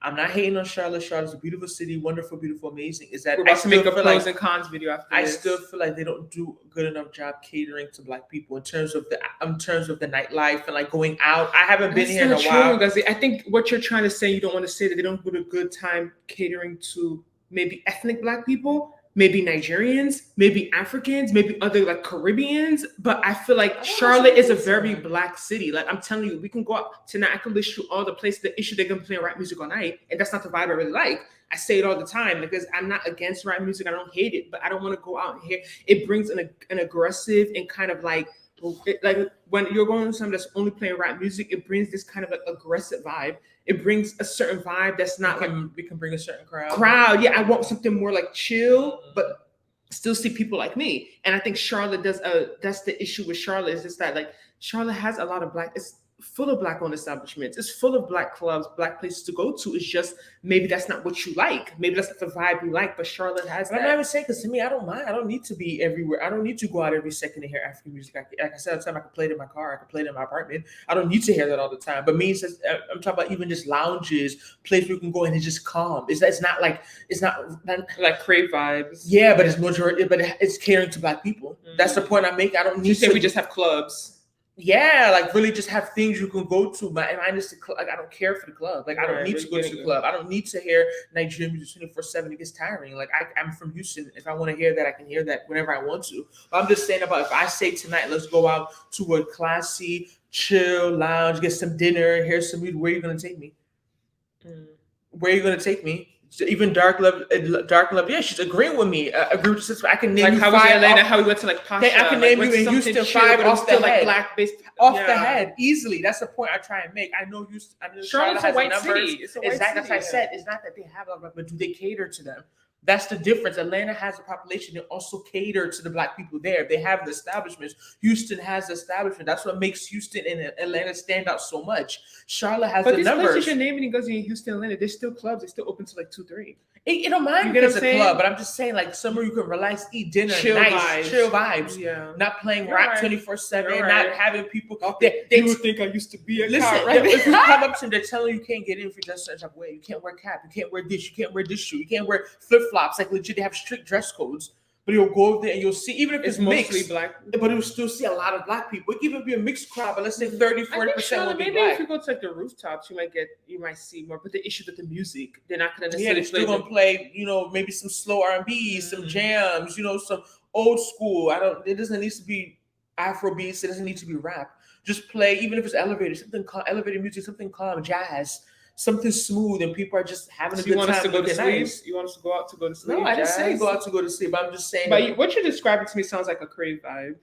I'm not hating on Charlotte. Charlotte's a beautiful city, wonderful, beautiful, amazing. Is that we're about to make a pros and cons video after I this. still feel like they don't do a good enough job catering to Black people in terms of the nightlife and like going out. I haven't been here in a while. Because I think what you're trying to say, you don't want to say that they don't do a good time catering to maybe ethnic Black people, maybe Nigerians, maybe Africans, maybe other like Caribbeans. But I feel like Charlotte is a very Black city. Like I'm telling you, we can go out tonight. I can list you all the places, the issue they're gonna play rap music all night, and that's not the vibe I really like. I say it all the time because I'm not against rap music. I don't hate it, but I don't want to go out and hear. It brings an aggressive and kind of like when you're going to something that's only playing rap music, it brings this kind of like aggressive vibe. It brings a certain vibe that's not we can bring a certain crowd. Yeah, I want something more like chill, but still see people like me. And I think Charlotte does. That's the issue with Charlotte is just that like Charlotte has a lot of Black. It's full of Black-owned establishments. It's full of Black clubs, Black places to go to. It's just maybe that's not what you like. Maybe that's not the vibe you like. But Charlotte has that. I'm not even saying because to me, I don't mind. I don't need to be everywhere. I don't need to go out every second to hear African music. Like I said, all the time I can play it in my car. I can play it in my apartment. I don't need to hear that all the time. But me, I'm talking about even just lounges, places where you can go and it's just calm. It's not like crave vibes. Yeah, but it's majority. But it's catering to Black people. Mm-hmm. That's the point I make. I don't need to. We just have clubs. Yeah, like really just have things you can go to. Like I don't care for the club. Like I don't need to go to the club. I don't need to hear Nigerian music 24/7. It gets tiring. Like I'm from Houston. If I want to hear that, I can hear that whenever I want to. But I'm just saying about if I say tonight, let's go out to a classy, chill lounge, get some dinner, hear some music. Where are you gonna take me? Where are you gonna take me? Even Dark Love, yeah, she's agreeing with me. Agree with sister. I can name like you how five. Was Atlanta, how we went to like Pasha. I can name you in Houston 5 off the head. Black based off the head easily. That's the point I try and make. I know Houston. Charlotte's a white city. It's a white city. That's what I said. It's not that they have a but do they cater to them? That's the difference. Atlanta has a population that also cater to the Black people there. They have the establishments. Houston has the establishment. That's what makes Houston and Atlanta stand out so much. Charlotte has the numbers. But these places you're naming goes in Houston, Atlanta, there's still clubs. They're still open to like 2-3. It don't mind if it's a club, but I'm just saying, like, somewhere you can relax, eat dinner, chill vibes. Yeah. Not playing rap 24/7, not having people. They would think I used to be a listen, right? If you come up to them, they're telling you can't get in if you dress such a way. You can't wear cap. You can't wear this. You can't wear this shoe. You can't wear flip flops. Like legit, they have strict dress codes. But you'll go over there and you'll see, even if it's mixed, mostly Black, but you'll still see a lot of Black people. It can even be a mixed crowd, but let's say 30-40% will be maybe Black. If you go to like the rooftops, you might see more. But the issue with the music, they're not going to necessarily. Yeah, they're still going to play, maybe some slow R&B, some jams, some old school. It doesn't need to be Afrobeats. It doesn't need to be rap. Just play, even if it's elevated, something calm, elevated music, something calm, jazz. Something smooth and people are just having a good time. You want us to go to sleep? You want us to go out to go to sleep? No, I didn't say go out to go to sleep. I'm just saying. But what you're describing to me sounds like a crave vibe.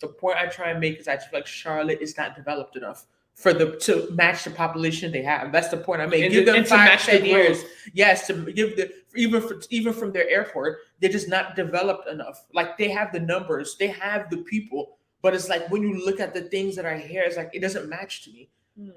The point I try and make is I feel like Charlotte is not developed enough to match the population they have. That's the point I make. Give them 5-10 years. Yes, to give even from their airport, they're just not developed enough. Like they have the numbers, they have the people, but it's like when you look at the things that are here, it's like it doesn't match to me.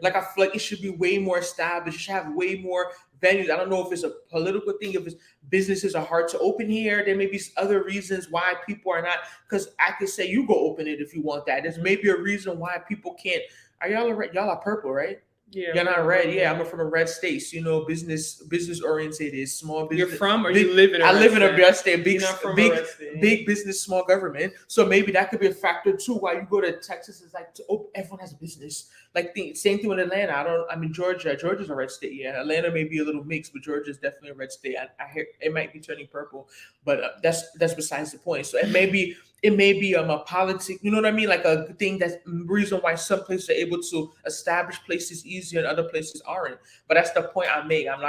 Like I feel like it should be way more established. It should have way more venues. I don't know if it's a political thing, if it's businesses are hard to open here. There may be other reasons why people are not. Because I could say you go open it if you want that. There's maybe a reason why people can't. Are y'all red? Y'all are purple, right? Yeah, you're not red. Yeah, I'm from a red state. So, business oriented, small business. You're from, or you live in? I live in a red state. Big business, small government. So maybe that could be a factor too. Why you go to Texas is like everyone has a business. Like same thing with Atlanta. Georgia. Georgia's a red state. Yeah, Atlanta may be a little mixed, but Georgia's definitely a red state. I hear it might be turning purple, but that's besides the point. So it may be a politic, you know what I mean? Like a thing that's reason why some places are able to establish places easier and other places aren't. But that's the point I make. I'm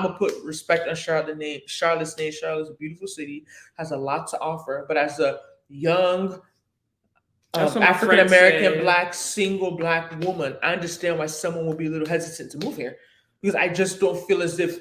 gonna put respect on Charlotte's name. Charlotte's a beautiful city, has a lot to offer. But as a young African-American single Black woman, I understand why someone will be a little hesitant to move here. Because I just don't feel as if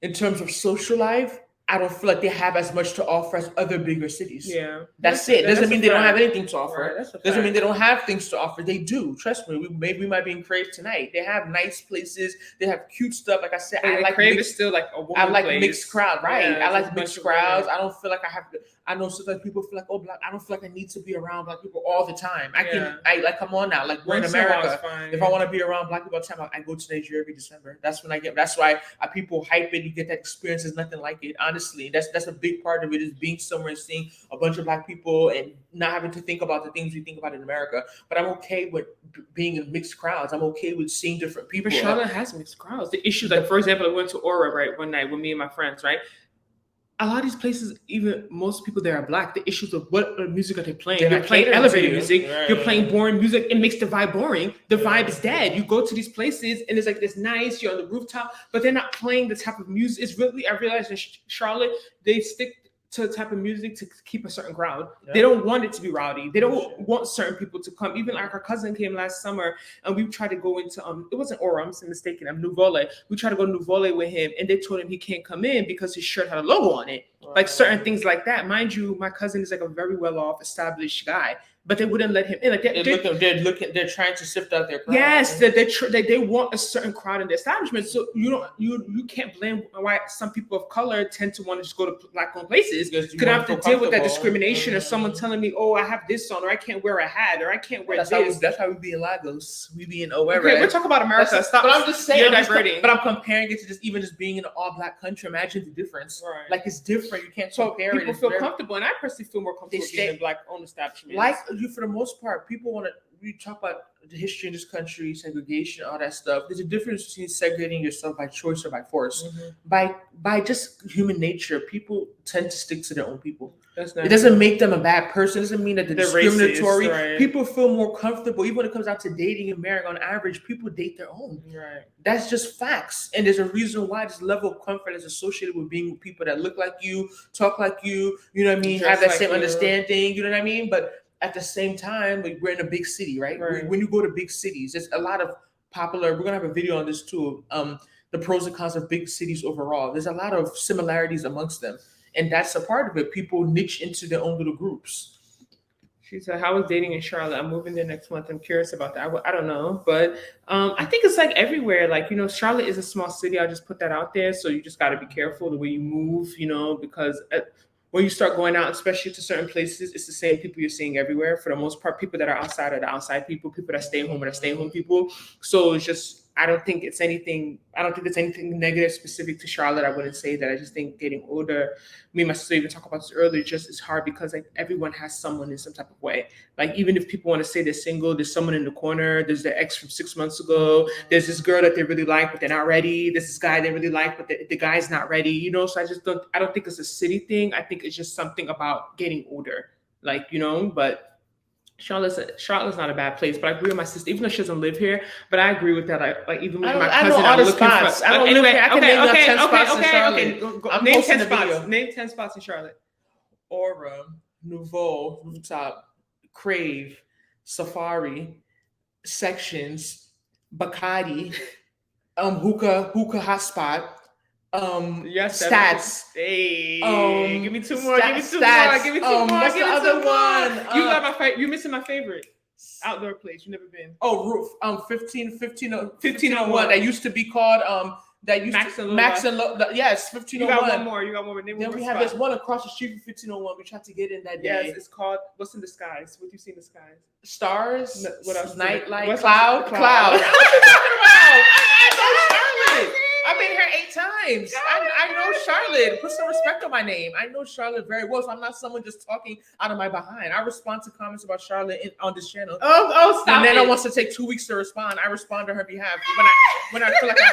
in terms of social life, I don't feel like they have as much to offer as other bigger cities. Yeah. That's it. Doesn't mean they don't have anything to offer. Right, doesn't mean they don't have things to offer. They do. Trust me. We might be in Crave tonight. They have nice places. They have cute stuff. Like I said, I like Crave is still like a woman I like place. mixed crowd, right? Yeah, I like mixed crowds. I don't feel like I have to. I know sometimes people feel like, oh, black. I don't feel like I need to be around black people all the time. I like, come on now. Like, we're in America. If I want to be around black people all the time, I go to Nigeria every December. That's when I get. That's why people hype it. You get that experience. There's nothing like it. Honestly, that's a big part of it, is being somewhere and seeing a bunch of black people and not having to think about the things we think about in America. But I'm okay with being in mixed crowds. I'm okay with seeing different people. But Charlotte has mixed crowds. The issues, like, for example, I went to Aura, right, one night with me and my friends, right? A lot of these places, even most people there are black. The issues of what music are they playing? You're playing elevator music. Right. You're playing boring music. It makes the vibe boring. The vibe is dead. You go to these places and it's like this nice. You're on the rooftop, but they're not playing the type of music. It's really, I realized in Charlotte, they stick to the type of music to keep a certain crowd. Yeah. They don't want it to be rowdy. They don't want certain people to come. Even like our cousin came last summer and we tried to go into it wasn't Aura, I'm mistaken, Nuvole. We tried to go to Nuvole with him and they told him he can't come in because his shirt had a logo on it. Like certain things like that. Mind you, my cousin is like a very well-off, established guy, but they wouldn't let him in. Like they're trying to sift out their crowd. Yes, they want a certain crowd in the establishment. So you can't blame why some people of color tend to want to just go to black-owned places because I have to deal with that discrimination or someone telling me, oh, I have this on, or I can't wear a hat, or I can't wear this. That's how we be in Lagos. We be in wherever. Okay, we're talking about America. Stop. But I'm just saying, but I'm comparing it to just being in an all-black country. Imagine the difference. Right. Like, it's different. You can't compare it. People feel comfortable, and I personally feel more comfortable being in black-owned establishments. Like you, for the most part, people want to. We talk about the history in this country, segregation, all that stuff. There's a difference between segregating yourself by choice or by force. Mm-hmm. By just human nature, people tend to stick to their own people. It doesn't make them a bad person. It doesn't mean that they're discriminatory. Racist, right. People feel more comfortable. Even when it comes out to dating and marrying, on average, people date their own. Right. That's just facts. And there's a reason why this level of comfort is associated with being with people that look like you, talk like you know what I mean, have that same understanding, you know what I mean? But at the same time, we're in a big city, right? When you go to big cities, there's a lot of popular, we're going to have a video on this too, the pros and cons of big cities overall. There's a lot of similarities amongst them. And that's a part of it. People niche into their own little groups. She said, how is dating in Charlotte? I'm moving there next month. I'm curious about that. I don't know. But I think it's like everywhere. Like, Charlotte is a small city. I'll just put that out there. So you just got to be careful the way you move, because when you start going out, especially to certain places, it's the same people you're seeing everywhere. For the most part, people that are outside are the outside people that stay home are the stay home people. So it's just, I don't think it's anything negative specific to Charlotte. I wouldn't say that. I just think getting older, me and my sister even talked about this earlier, just it's hard because like everyone has someone in some type of way. Like even if people want to say they're single, there's someone in the corner, there's their ex from 6 months ago, there's this girl that they really like, but they're not ready. There's this guy they really like, but the guy's not ready, So I don't think it's a city thing. I think it's just something about getting older, but Charlotte's not a bad place, but I agree with my sister, even though she doesn't live here. But I agree with that. Like even with my cousin, I'm looking spots. for. Anyway, I can name 10 spots in Charlotte. Name 10 spots. Name 10 spots in Charlotte. Aura, Nouveau, Rooftop, Crave, Safari, Sections, Bacardi, Hookah Hotspot. Stats. Hey, give me two more. Give me two more. What's the other one? You got my favorite. You're missing my favorite outdoor place. You've never been. Oh, Roof. 1501. That used to be called Max and Low. Yes, 1501. You got one more. Then we have this one across the street from 1501. We tried to get in that day. Yes, it's called What's in the Skies? What do you see in the skies? Stars. No, what else? Nightlight. Cloud. What are you talking about? I know Charlotte. I've been here 8 times. I know Charlotte. Put some respect on my name. I know Charlotte very well, so I'm not someone just talking out of my behind. I respond to comments about Charlotte on this channel. Oh, stop! And Nnena wants to take 2 weeks to respond. I respond on her behalf when I feel like I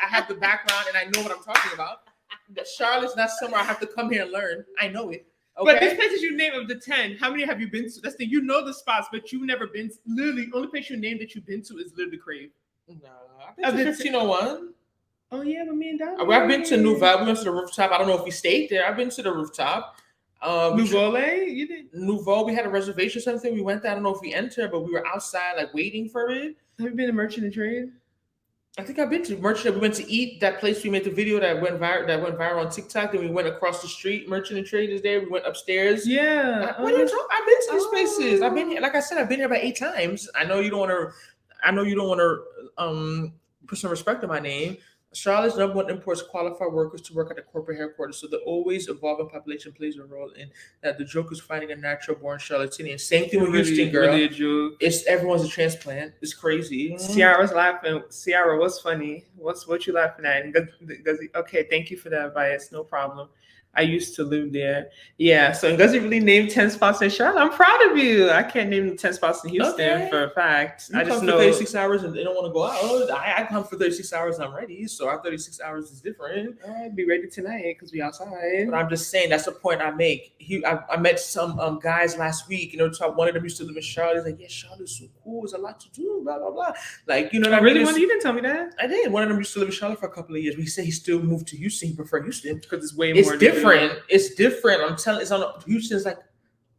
have the background and I know what I'm talking about. Charlotte's not somewhere I have to come here and learn. I know it. Okay? But these places you name of the 10, how many have you been to? That's the the spots, but you've never been. Literally, only place you named that you've been to is literally Crave. No, I've been to 1501. Oh yeah, but me and Dad. I've been to Nouveau. We went to the rooftop. I don't know if we stayed there. I've been to the rooftop. Nouveau, you did? Nouveau. We had a reservation or something. We went there. I don't know if we entered, but we were outside like waiting for it. Have you been to Merchant and Trade? I think I've been to Merchant. We went to eat that place. We made the video that went viral on TikTok. Then we went across the street. Merchant and Trade is there. We went upstairs. Yeah. I've been to these places. I've been here. Like I said, I've been here about 8 times. I know you don't want to. Put some respect on my name. Charlotte's number one imports qualified workers to work at the corporate headquarters. So the always evolving population plays a role in that. The joke is finding a natural born Charlottinian. Same thing with Houston, girl. Really a joke. It's everyone's a transplant. It's crazy. Ciara's laughing. Ciara, what's funny? What you laughing at? Okay, thank you for the advice. No problem. I used to live there. Yeah, so Ngozi really named 10 spots in Charlotte. I'm proud of you. I can't name 10 spots in Houston for a fact. I just know 36 hours and they don't want to go out. I come for 36 hours and I'm ready. So our 36 hours is different. All right, be ready tonight because we outside. But I'm just saying, that's the point I make. I met some guys last week, one of them used to live in Charlotte. He's like, yeah, Charlotte's so cool. There's a lot to do, blah, blah, blah. Like, you know what I mean? You didn't tell me that. I did. One of them used to live in Charlotte for a couple of years. But he said he still moved to Houston. He preferred Houston. Because it's way more different. It's different. I'm telling. Houston's like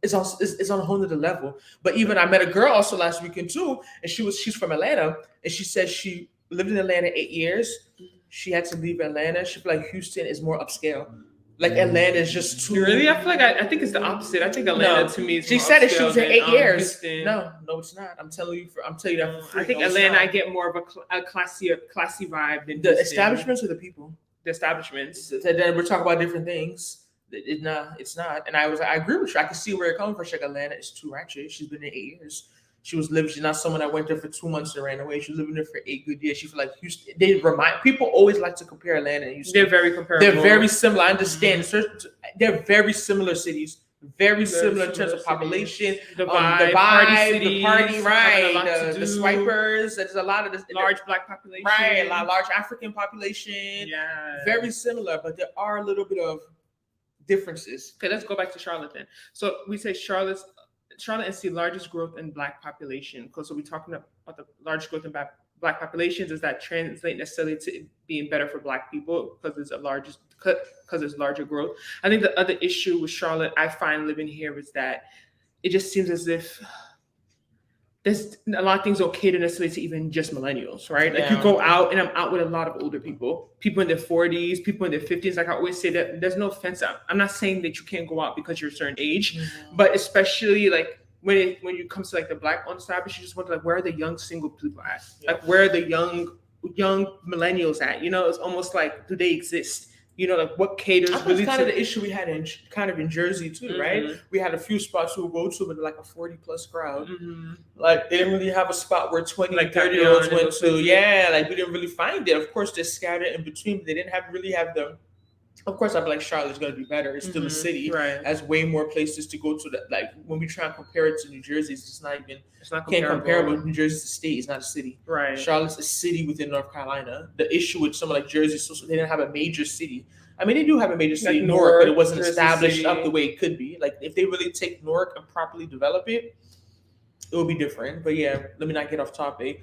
it's on a whole other level. But even I met a girl also last weekend too, and she's from Atlanta, and she said she lived in Atlanta 8 years. She had to leave Atlanta. She feel like Houston is more upscale. Like Atlanta is just too. Really, I feel like I think it's the opposite. I think Atlanta to me is. She said that she was there 8 years. No, it's not. I'm telling you that. I think Atlanta, I get more of a classy vibe than the Houston. Establishments or the people. The establishments. Then we're talking about different things. It's not. And I agree with you. I can see where it comes from. She's like, Atlanta is too ratchet. She's been there 8 years. She's not someone that went there for 2 months and ran away. She was living there for 8 good years. She feel like Houston. People always like to compare Atlanta and Houston. They're very comparable. They're very similar. I understand. Mm-hmm. They're very similar cities. Very similar in terms of population, the vibe, the party, right? The swipers. There's a lot of this large black population, right? A lot of large African population. Yeah, very similar, but there are a little bit of differences. Okay, let's go back to Charlotte then. So we say Charlotte is the largest growth in black population. Because we're talking about the large growth in black populations. Does that translate necessarily to being better for black people because there's larger growth? I think the other issue with Charlotte I find living here is that it just seems as if there's a lot of things don't cater necessarily to even just millennials, right? Like you go out, and I'm out with a lot of older people in their 40s, people in their 50s. Like I always say, that there's no offense. I'm not saying that you can't go out because you're a certain age, but especially like when you come to like the black owned establishment, you just wonder like where are the young single people at? Like where are the young millennials at? It's almost like, do they exist? Like what caters really kind of the issue we had in Jersey too, right? We had a few spots we would go to, but like a 40+ crowd. Like they didn't really have a spot where 20, like 30-year-olds went to. Yeah, like we didn't really find it. Of course, they're scattered in between, but they didn't really have them. Of course, I'd be like, Charlotte's going to be better. It's still a city. Right. Has way more places to go to. That, like, when we try and compare it to New Jersey, it's not comparable. Can't compare it with New Jersey's a state. It's not a city. Right. Charlotte's a city within North Carolina. The issue with someone like Jersey, so they didn't have a major city. I mean, they do have a major city, like Newark, but it wasn't established up the way it could be. Like, if they really take Newark and properly develop it, it will be different. But yeah, let me not get off topic.